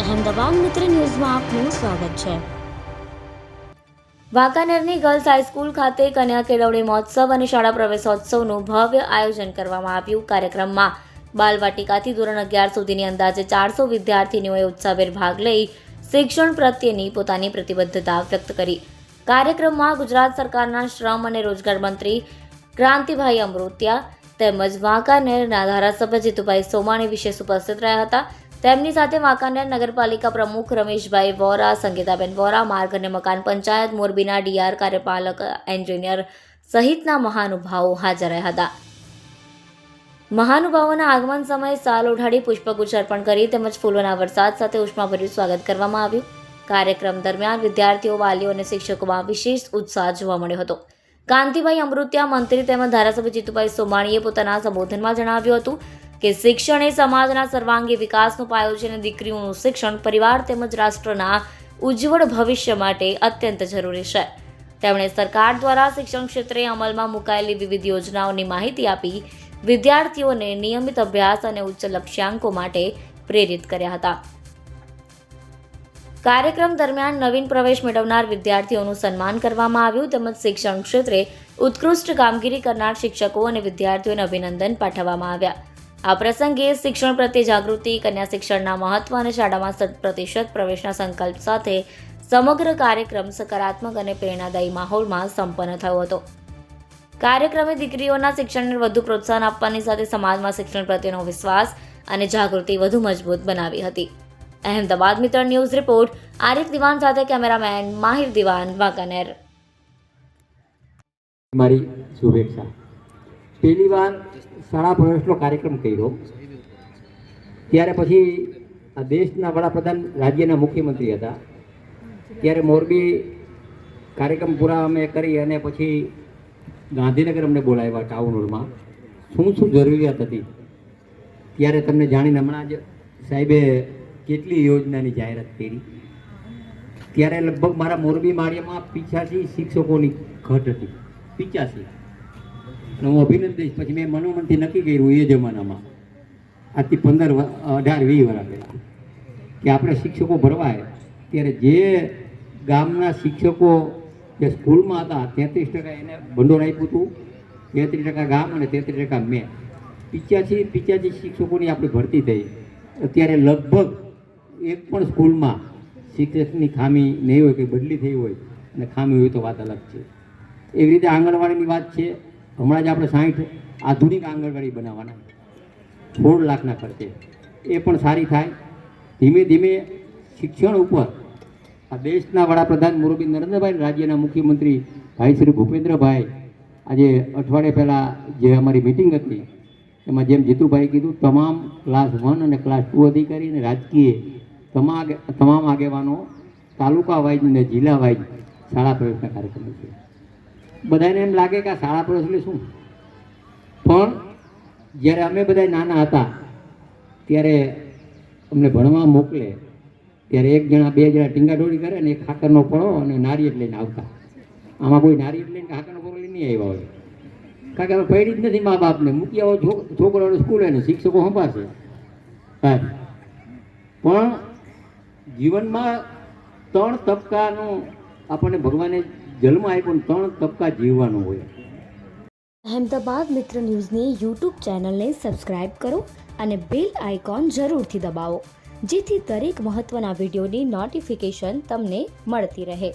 અહેમદાબાદ મિત્ર ન્યૂઝમાં આપનું સ્વાગત છે। વાંકાનેરની ગર્લ્સ હાઈસ્કૂલ ખાતે કન્યા કેળવણી મહોત્સવ અને શાળા પ્રવેશોત્સવનું ભવ્ય આયોજન કરવામાં આવ્યું। કાર્યક્રમમાં બાલવાટિકાથી ધોરણ 11 સુધીની અંદાજે 400 વિદ્યાર્થીનીઓએ ઉત્સાહભેર ભાગ લઈ શિક્ષણ પ્રત્યેની પોતાની પ્રતિબદ્ધતા વ્યક્ત કરી। કાર્યક્રમમાં ગુજરાત સરકારના શ્રમ અને રોજગાર મંત્રી ક્રાંતિભાઈ અમૃતિયા તેમજ વાંકાનેરના ધારાસભ્ય જીતુભાઈ સોમાણી વિશેષ ઉપસ્થિત રહ્યા હતા। તેમની સાથે વાંકાનેર નગરપાલિકા પ્રમુખ રમેશભાઈ વોરા, સંગીતાબેન વોરા, માર્ગ અને મકાન પંચાયત મોરબીના ડીઆર કાર્યપાલક એન્જિનિયર સહિતના મહાનુભાવો હાજર રહ્યા હતા। મહાનુભાવોના આગમન સમયે સાલ ઓઢાડી પુષ્પગુચ્છ અર્પણ કરી તેમજ ફૂલોના વરસાદ સાથે ઉષ્માભર્યું સ્વાગત કરવામાં આવ્યું। કાર્યક્રમ દરમિયાન વિદ્યાર્થીઓ, વાલીઓ અને શિક્ષકોમાં વિશેષ ઉત્સાહ જોવા મળ્યો હતો। કાંતિભાઈ અમૃતિયા, મંત્રી તેમજ ધારાસભ્ય જીતુભાઈ સોમાણીએ પોતાના સંબોધનમાં જણાવ્યું હતું કે શિક્ષણ એ સમાજના સર્વાંગી વિકાસનો પાયો છે અને દીકરીઓનું શિક્ષણ પરિવાર તેમજ રાષ્ટ્રના ઉજ્જવળ ભવિષ્ય માટે અત્યંત જરૂરી છે। તેમણે સરકાર દ્વારા શિક્ષણ ક્ષેત્રે અમલમાં મુકાયેલી વિવિધ યોજનાઓની માહિતી આપી વિદ્યાર્થીઓને નિયમિત અભ્યાસ અને ઉચ્ચ લક્ષ્યાંકો માટે પ્રેરિત કર્યા હતા। કાર્યક્રમ દરમિયાન નવીન પ્રવેશ મેળવનાર વિદ્યાર્થીઓનું સન્માન કરવામાં આવ્યું તેમજ શિક્ષણ ક્ષેત્રે ઉત્કૃષ્ટ કામગીરી કરનાર શિક્ષકો અને વિદ્યાર્થીઓને અભિનંદન પાઠવવામાં આવ્યા। આ પ્રસંગે શિક્ષણ પ્રત્યે જાગૃતિ, કન્યા શિક્ષણના મહત્વ અને શાળામાં 100% પ્રવેશના સંકલ્પ સાથે સમગ્ર કાર્યક્રમ સકારાત્મક અને પ્રેરણાદાયી માહોલમાં સંપન્ન થયો હતો। કાર્યક્રમે દીકરીઓના શિક્ષણને વધુ પ્રોત્સાહન આપવાની સાથે સમાજમાં શિક્ષણ પ્રત્યેનો વિશ્વાસ અને જાગૃતિ વધુ મજબૂત બનાવી હતી। અહેમદાબાદ મિત્ર ન્યૂઝ રિપોર્ટ આરિફ દિવાન સાથે કેમેરામેન માહિર દિવાન, વાંકાનેર। મારી શુભેચ્છા। પહેલી વાર શાળા પ્રવેશનો કાર્યક્રમ કર્યો ત્યારે પછી આ દેશના વડાપ્રધાન રાજ્યના મુખ્યમંત્રી હતા ત્યારે મોરબી કાર્યક્રમ પૂરા અમે કરી અને પછી ગાંધીનગર અમને બોલાવ્યા ટાઉન હોલમાં શું જરૂરિયાત હતી ત્યારે તમને જાણીને હમણાં જ સાહેબે કેટલી યોજનાની જાહેરાત કરી ત્યારે લગભગ મારા મોરબી માળિયામાં 85 શિક્ષકોની ઘટ હતી। 85 અને હું અભિનંદન પછી મેં મનોમનથી નક્કી કર્યું એ જમાનામાં આજથી 15, 18, 20 વર્ષ પહેલાં કે આપણે શિક્ષકો ભરવાય ત્યારે જે ગામના શિક્ષકો જે સ્કૂલમાં હતા 33% એને ભંડોળ આપ્યું હતું, 33% ગામ અને 33% મેં 85 શિક્ષકોની આપણી ભરતી થઈ। અત્યારે લગભગ એક પણ સ્કૂલમાં શિક્ષકની ખામી નહીં હોય કે બદલી થઈ હોય અને ખામી હોય તો વાત અલગ છે। એવી રીતે આંગણવાડીની વાત છે, હમણાં જ આપણે 60 આધુનિક આંગણવાડી બનાવવાના 16 લાખના ખર્ચે, એ પણ સારી થાય। ધીમે ધીમે શિક્ષણ ઉપર આ દેશના વડાપ્રધાન મોરબી નરેન્દ્રભાઈ, રાજ્યના મુખ્યમંત્રી ભાઈ શ્રી ભૂપેન્દ્રભાઈ આજે અઠવાડિયા પહેલાં જે અમારી મિટિંગ હતી એમાં જેમ જીતુભાઈ કીધું તમામ ક્લાસ 1 અને ક્લાસ 2 અધિકારી અને રાજકીય તમામ આગેવાનો તાલુકા વાઇઝ અને જિલ્લા વાઇઝ શાળા પ્રવેશના કાર્યક્રમો છે। બધાને એમ લાગે કે આ શાળા પ્રવેશ એટલે શું, પણ જ્યારે અમે બધા નાના હતા ત્યારે અમને ભણવા મોકલે ત્યારે 1 જણા 2 જણા ટીંગાડોળી કરે ને એક ખાકરનો પડો અને નારિયેળ લઈને આવતા। આમાં કોઈ નારિયેળ લઈને ખાકરનો પડો લઈને નહીં આવ્યા હોય કારણ કે અમે પડી જ નથી મા બાપને મૂકી આવો છોકરાઓને સ્કૂલે ને શિક્ષકો સંભાળશે સાહેબ। પણ જીવનમાં 3 તબક્કાનો આપણને ભગવાને જન્મ આપ્યો, 3 તબક્કા જીવવાનો હોય। અહેમદાબાદ મિત્ર ન્યૂઝની યુટ્યુબ ચેનલને સબસ્ક્રાઇબ કરો અને બેલ આઇકોન જરૂરથી દબાવો જેથી દરેક મહત્ત્વના વિડીયોની નોટિફિકેશન તમને મળતી રહે।